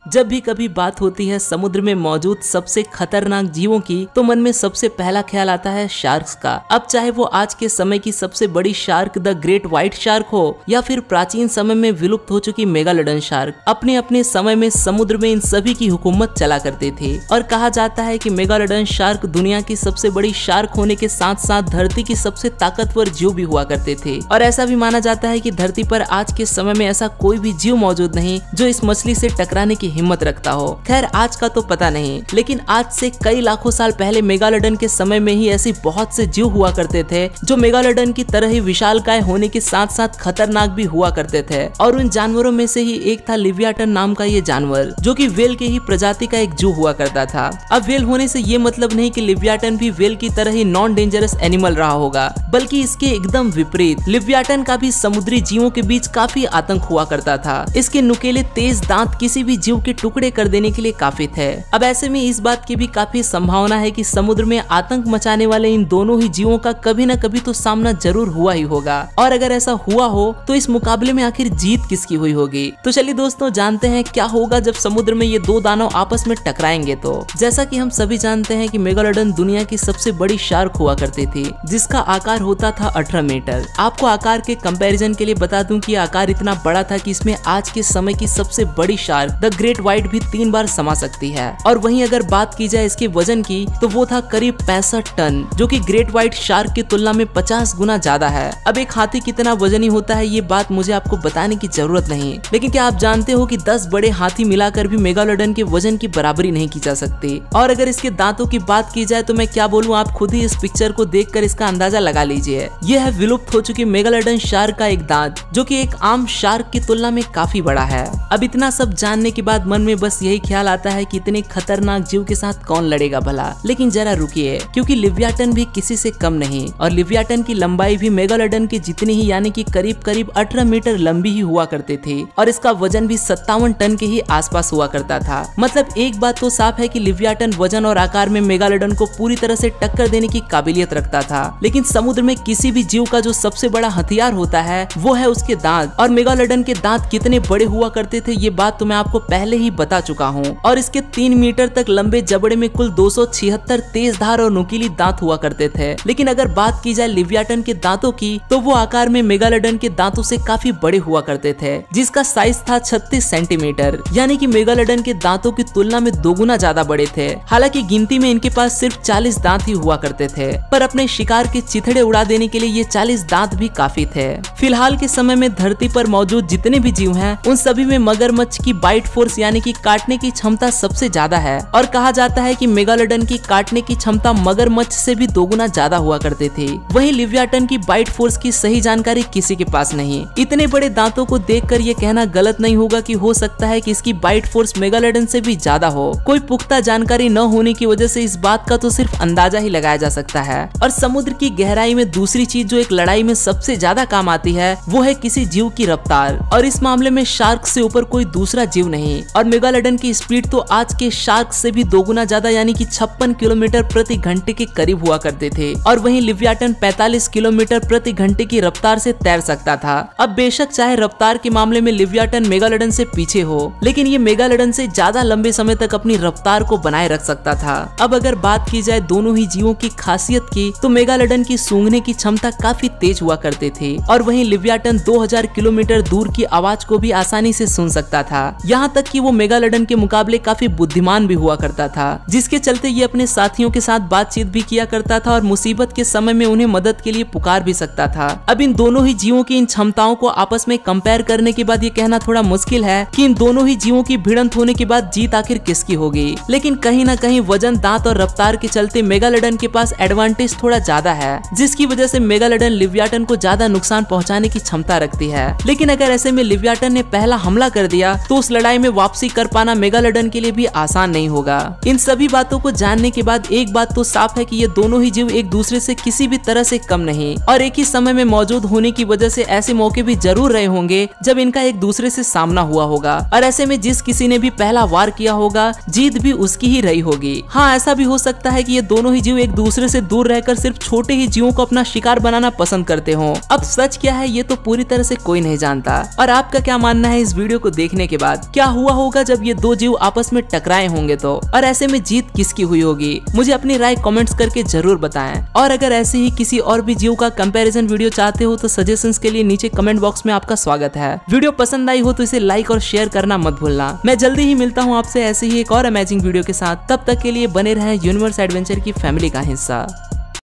जब भी कभी बात होती है समुद्र में मौजूद सबसे खतरनाक जीवों की, तो मन में सबसे पहला ख्याल आता है शार्क्स का। अब चाहे वो आज के समय की सबसे बड़ी shark the great white shark हो या फिर प्राचीन समय में विलुप्त हो चुकी मेगालोडन शार्क, अपने अपने समय में समुद्र में इन सभी की हुकूमत चला करते थे। और कहा जाता है कि मेगालोडन शार्क दुनिया की सबसे बड़ी शार्क होने के साथ साथ धरती की सबसे ताकतवर जीव भी हुआ करते थे। और ऐसा भी माना जाता है कि धरती पर आज के समय में ऐसा कोई भी जीव मौजूद नहीं जो इस मछली से टकराने की हिम्मत रखता हो। खैर आज का तो पता नहीं, लेकिन आज से कई लाखों साल पहले मेगालोडन के समय में ही ऐसी बहुत से जीव हुआ करते थे जो मेगालोडन की तरह ही विशालकाय होने के साथ साथ खतरनाक भी हुआ करते थे। और उन जानवरों में से ही एक था लिवियाटन नाम का ये जानवर, जो कि वेल के ही प्रजाति का एक जीव हुआ करता था। अब वेल होने से ये मतलब नहीं कि लिवियाटन भी वेल की तरह ही नॉन डेंजरस एनिमल रहा होगा, बल्कि इसके एकदम विपरीत लिवियाटन का भी समुद्री जीवों के बीच काफी आतंक हुआ करता था। इसके नुकीले तेज दांत किसी भी जीव के टुकड़े कर देने के लिए काफी थे। अब ऐसे में इस बात की भी काफी संभावना है कि समुद्र में आतंक मचाने वाले इन दोनों ही जीवों का कभी न कभी तो सामना जरूर हुआ ही होगा। और अगर ऐसा हुआ हो तो इस मुकाबले में आखिर जीत किसकी हुई होगी। तो चलिए दोस्तों जानते हैं क्या होगा जब समुद्र में ये दो दानव आपस में टकराएंगे। तो जैसा कि हम सभी जानते हैं कि मेगालोडन दुनिया की सबसे बड़ी शार्क हुआ करती थी, जिसका आकार होता था 18 मीटर। आपको आकार के कंपैरिजन के लिए बता दूं कि आकार इतना बड़ा था कि इसमें आज के समय की सबसे बड़ी शार्क द ग्रेट व्हाइट भी 3 बार समा सकती है। और वहीं अगर बात की जाए इसके वजन की तो वो था करीब 65 टन, जो कि ग्रेट व्हाइट शार्क की तुलना में 50 गुना ज्यादा है। अब एक हाथी कितना वजनी होता है ये बात मुझे आपको बताने की जरूरत नहीं, लेकिन क्या आप जानते हो कि 10 बड़े हाथी मिलाकर भी मेगालोडन के वजन की बराबरी नहीं की जा सकती। और अगर इसके दांतों की बात की जाए तो मैं क्या बोलूं, आप खुद ही इस पिक्चर को देखकर इसका अंदाजा लगा लीजिए। यह है विलुप्त हो चुकी मेगालोडन शार्क का एक दांत, जो कि एक आम शार्क की तुलना में काफी बड़ा है। अब इतना सब जानने के बाद मन में बस यही ख्याल आता है कि इतने खतरनाक जीव के साथ कौन लड़ेगा भला। लेकिन जरा रुकिए, क्योंकि लिवियाटन भी किसी से कम नहीं, और लिवियाटन की लंबाई भी मेगालोडन की जितनी ही यानी कि करीब करीब 18 मीटर लंबी ही हुआ करती थी। और इसका वजन भी 57 टन के ही आसपास हुआ करता था। मतलब एक बात तो साफ है कि लिवियाटन वजन और आकार में मेगालोडन को पूरी तरह से टक्कर देने की काबिलियत रखता था। लेकिन समुद्र में किसी भी जीव का जो सबसे बड़ा हथियार होता है वो है उसके दांत। और मेगालोडन के दांत कितने बड़े हुआ करते थे ये बात तो मैं आपको पहले ही बता चुका हूँ। और इसके 3 मीटर तक लंबे जबड़े में कुल 276 तेज धार और नुकीली दांत हुआ करते थे। लेकिन अगर बात की जाए लिवियाटन के दांतों की तो वो आकार में मेगालोडन के दांतों से काफी बड़े हुआ करते थे, जिसका साइज था 36 सेंटीमीटर, यानी कि मेगालोडन के दांतों की तुलना में 2 गुना ज्यादा बड़े थे। हालांकि गिनती में इनके पास सिर्फ 40 दांत ही हुआ करते थे, पर अपने शिकार के चिथड़े उड़ा देने के लिए ये 40 दांत भी काफी थे। फिलहाल के समय में धरती पर मौजूद जितने भी जीव हैं उन सभी में मगरमच्छ की बाइट फोर्स यानी कि काटने की क्षमता सबसे ज्यादा है। और कहा जाता है कि मेगालोडन की काटने की क्षमता मगरमच्छ से भी 2 गुना ज्यादा हुआ करती थी। वहीं लिवियाटन की बाइट फोर्स की सही जानकारी किसी के पास नहीं। इतने बड़े दांतों को देखकर ये कहना गलत नहीं होगा कि हो सकता है कि इसकी बाइट फोर्स मेगालोडन से भी ज्यादा हो। कोई पुख्ता जानकारी न होने की वजह से इस बात का तो सिर्फ अंदाजा ही लगाया जा सकता है। और समुद्र की गहराई में दूसरी चीज जो एक लड़ाई में सबसे ज्यादा काम आती है वो है किसी जीव की रफ्तार। और इस मामले में शार्क से ऊपर कोई दूसरा जीव नहीं। और मेगालोडन की स्पीड तो आज के शार्क से भी 2 गुना ज्यादा यानी कि 56 किलोमीटर प्रति घंटे के करीब हुआ करते थे। और वहीं लिवियाटन 45 किलोमीटर प्रति घंटे की रफ्तार से तैर सकता था। अब बेशक चाहे रफ्तार के मामले में लिवियाटन मेगालोडन से पीछे हो, लेकिन ये मेगालोडन से ज्यादा लंबे समय तक अपनी रफ्तार को बनाए रख सकता था। अब अगर बात की जाए दोनों ही जीवों की खासियत की तो मेगालोडन की सूंघने की क्षमता काफी तेज हुआ करती थी, और वहीं लिवियाटन 2000 किलोमीटर दूर की आवाज को भी आसानी से सुन सकता था। यहाँ तक कि वो मेगालोडन के मुकाबले काफी बुद्धिमान भी हुआ करता था, जिसके चलते ये अपने साथियों के साथ बातचीत भी किया करता था और मुसीबत के समय में उन्हें मदद के लिए पुकार भी सकता था। अब इन दोनों ही जीवों की इन क्षमताओं को आपस में कंपेयर करने के बाद ये कहना थोड़ा मुश्किल है कि इन दोनों ही जीवों की भिड़ंत होने के बाद जीत आखिर किसकी होगी। लेकिन कहीं न कहीं वजन, दांत और रफ्तार के चलते मेगालोडन के पास एडवांटेज थोड़ा ज्यादा है, जिसकी वजह से मेगालोडन लिवियाटन को ज्यादा नुकसान पहुंचाने की क्षमता रखती है। लेकिन अगर ऐसे में लिवियाटन ने पहला हमला कर दिया तो उस लड़ाई में वापसी कर पाना मेगालोडन के लिए भी आसान नहीं होगा। इन सभी बातों को जानने के बाद एक बात तो साफ है कि ये दोनों ही जीव एक दूसरे से किसी भी तरह से कम नहीं, और एक ही समय में मौजूद होने की वजह से ऐसे मौके भी जरूर रहे होंगे जब इनका एक दूसरे से सामना हुआ होगा। और ऐसे में जिस किसी ने भी पहला वार किया होगा जीत भी उसकी ही रही होगी। हाँ, ऐसा भी हो सकता है कि ये दोनों ही जीव एक दूसरे से दूर रहकर सिर्फ छोटे ही जीवों को अपना शिकार बनाना पसंद करते हो। अब सच क्या है ये तो पूरी तरह से कोई नहीं जानता। और आपका क्या मानना है इस वीडियो को देखने के बाद? क्या हुआ होगा जब ये दो जीव आपस में टकराए होंगे तो, और ऐसे में जीत किसकी हुई होगी? मुझे अपनी राय कमेंट्स करके जरूर बताएं। और अगर ऐसे ही किसी और भी जीव का कंपैरिजन वीडियो चाहते हो तो सजेशंस के लिए नीचे कमेंट बॉक्स में आपका स्वागत है। वीडियो पसंद आई हो तो इसे लाइक और शेयर करना मत भूलना। मैं जल्दी ही मिलता हूँ आपसे ऐसे ही एक और अमेजिंग वीडियो के साथ। तब तक के लिए बने रहें यूनिवर्स एडवेंचर की फैमिली का हिस्सा।